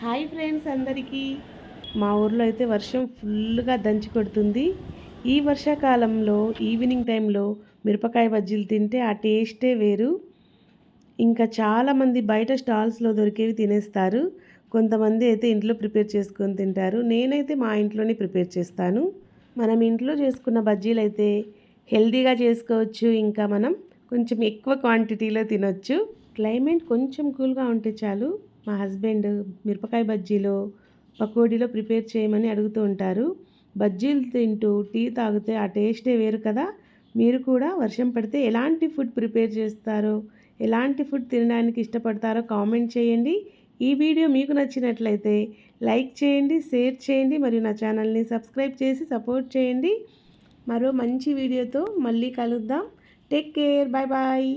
Hi friends అందరికీ. మా ఊర్లో అయితే వర్షం ఫుల్గా దంచి కొడుతుంది. ఈ వర్షాకాలంలో ఈవినింగ్ టైంలో మిరపకాయ బజ్జీలు తింటే ఆ టేస్టే వేరు. ఇంకా చాలామంది బయట స్టాల్స్లో దొరికేవి తినేస్తారు. కొంతమంది అయితే ఇంట్లో ప్రిపేర్ చేసుకొని తింటారు. నేనైతే మా ఇంట్లోనే ప్రిపేర్ చేస్తాను. మనం ఇంట్లో చేసుకున్న బజ్జీలు అయితే హెల్తీగా చేసుకోవచ్చు. ఇంకా మనం కొంచెం ఎక్కువ క్వాంటిటీలో తినొచ్చు. క్లైమేట్ కొంచెం కూల్గా ఉంటే చాలు, మా హస్బెండ్ మిరపకాయ బజ్జీలో పకోడీలో ప్రిపేర్ చేయమని అడుగుతూ ఉంటారు. బజ్జీలు తింటూ టీ తాగితే ఆ టేస్టే వేరు కదా. మీరు కూడా వర్షం పడితే ఎలాంటి ఫుడ్ ప్రిపేర్ చేస్తారో, ఎలాంటి ఫుడ్ తినడానికి ఇష్టపడతారో కామెంట్ చేయండి. ఈ వీడియో మీకు నచ్చినట్లయితే లైక్ చేయండి, షేర్ చేయండి, మరియు నా ఛానల్ని సబ్స్క్రైబ్ చేసి సపోర్ట్ చేయండి. మరో మంచి వీడియోతో మళ్ళీ కలుద్దాం. Take care. Bye bye.